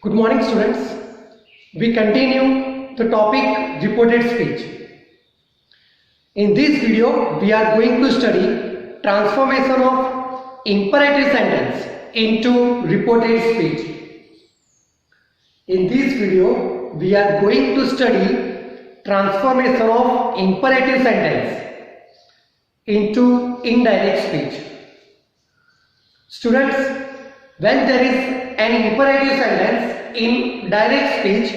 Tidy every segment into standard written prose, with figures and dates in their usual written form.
Good morning, students. We continue the topic reported speech. In this video, we are going to study transformation of imperative sentence into reported speech. In this video, we are going to study transformation of imperative sentence into indirect speech. Students, when there is an imperative sentence in direct speech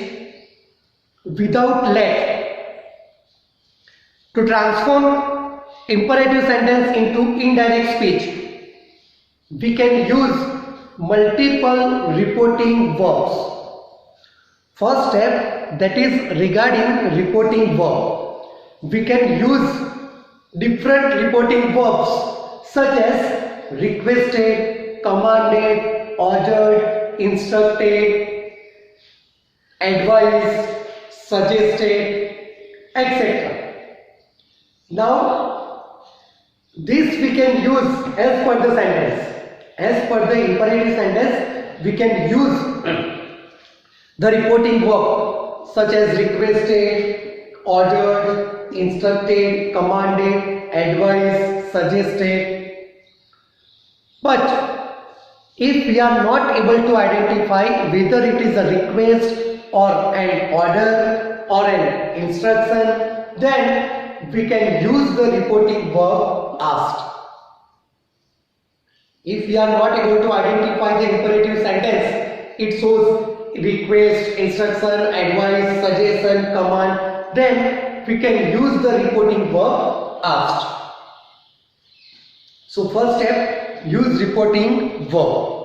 without let, to transform imperative sentence into indirect speech, we can use multiple reporting verbs. First step, that is regarding reporting verb. We can use different reporting verbs such as requested, commanded, ordered, instructed, advised, suggested, etc. Now, this we can use as per the sentence. As per the imperative sentence, we can use the reporting verb such as requested, ordered, instructed, commanded, advised, suggested. But if we are not able to identify whether it is a request or an order or an instruction, then we can use the reporting verb asked. If we are not able to identify the imperative sentence, it shows request, instruction, advice, suggestion, command, then we can use the reporting verb asked. So first step, use reporting verb.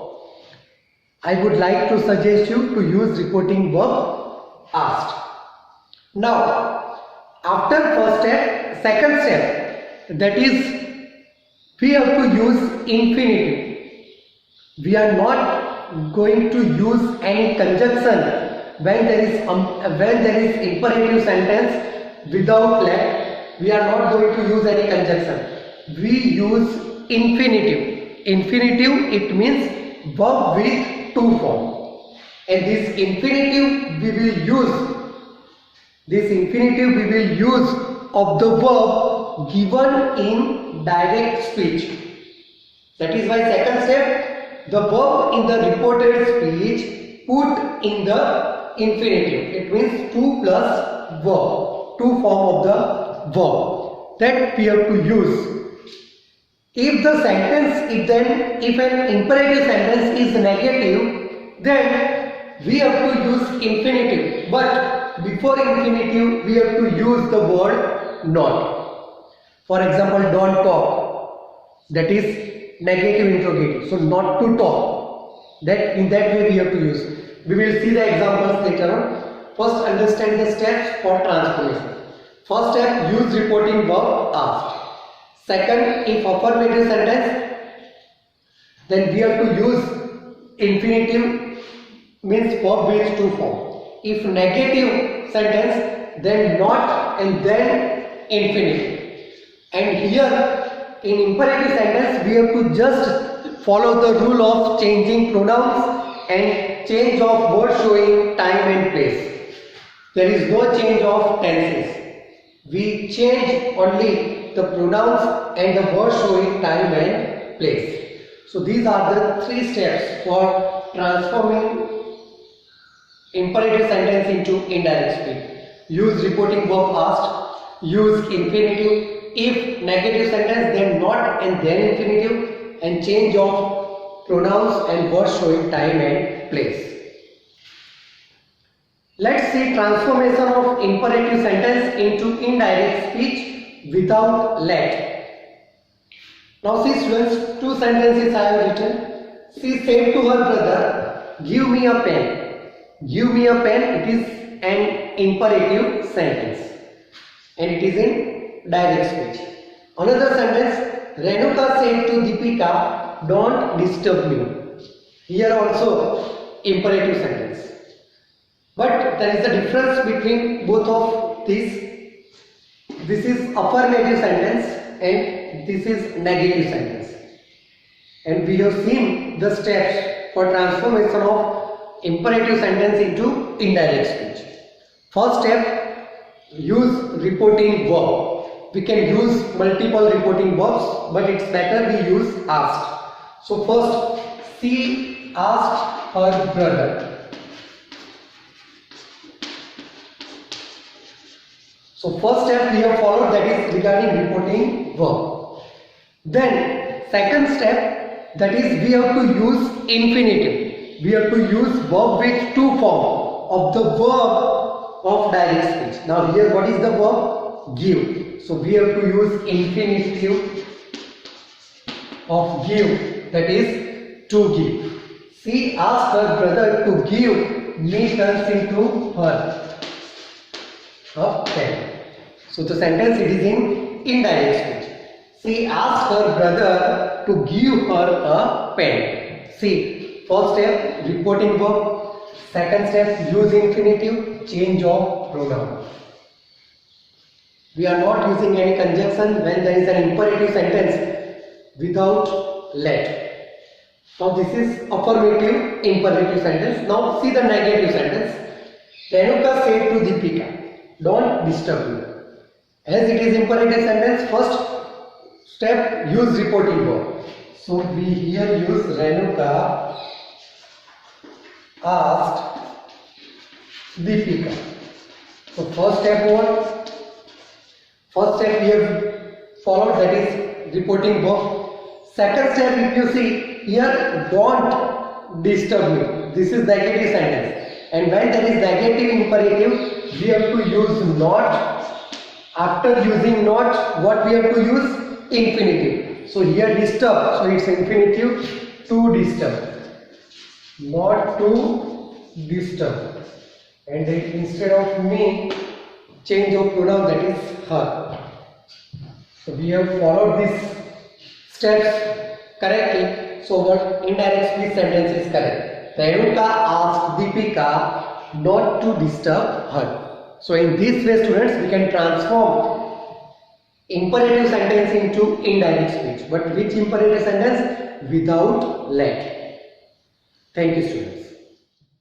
I would like to suggest you to use reporting verb asked. Now, after first step, second step, that is we have to use infinitive. We are not going to use any conjunction when there is imperative sentence without let. We are not going to use any conjunction. We use infinitive. Infinitive, it means verb with two forms, and this infinitive we will use of the verb given in direct speech. That is why second step, the verb in the reported speech put in the infinitive. It means 2 plus verb, two form of the verb that we have to use. If the sentence, if an imperative sentence is negative, then we have to use infinitive. But before infinitive, we have to use the word not. For example, don't talk. That is negative interrogative. So not to talk. That in that way we have to use. We will see the examples later on. First, understand the steps for transformation. First step, use reporting verb asked. Second, if affirmative sentence, then we have to use infinitive, means verb with two forms. If negative sentence, then not and then infinitive. And here in imperative sentence, we have to just follow the rule of changing pronouns and change of word showing time and place. There is no change of tenses. We change only the pronouns and the word showing time and place. So these are the three steps for transforming imperative sentence into indirect speech. Use reporting verb asked, use infinitive, if negative sentence then not and then infinitive, and change of pronouns and word showing time and place. Let's see transformation of imperative sentence into indirect speech without let. Now see students, two sentences I have written. She said to her brother, give me a pen. Give me a pen, it is an imperative sentence and it is in direct speech. Another sentence, Renuka said to Deepika, don't disturb me. Here also imperative sentence. But there is a difference between both of these. This is affirmative sentence and this is negative sentence. And we have seen the steps for transformation of imperative sentence into indirect speech. First step, use reporting verb. We can use multiple reporting verbs, but it's better we use asked. So first, she asked her brother. So first step we have followed, that is regarding reporting verb. Then second step, that is we have to use infinitive. We have to use verb with two forms of the verb of direct speech. Now here what is the verb? Give. So we have to use infinitive of give, that is to give. She asked her brother to give me turns into her a pen. So the sentence it is in indirect speech. She asked her brother to give her a pen. See, first step reporting verb, second step use infinitive, change of pronoun. We are not using any conjunction when there is an imperative sentence without let. Now this is affirmative imperative sentence. Now see the negative sentence. Renuka said to Deepika, don't disturb me. As it is imperative sentence, first step use reporting verb. So we here use Renuka asked Deepika. So first step what? First step we have followed, that is reporting verb. Second step, if you see here, don't disturb me. This is negative sentence. And when there is negative imperative, we have to use not. After using not, what we have to use? Infinitive. So here disturb. So it's infinitive to disturb. Not to disturb. And then instead of me, change of pronoun, that is her. So we have followed these steps correctly. So what indirect speech sentence is correct. Renuka asked Deepika not to disturb her. So in this way, students, we can transform imperative sentence into indirect speech. But which imperative sentence? Without let. Thank you, students.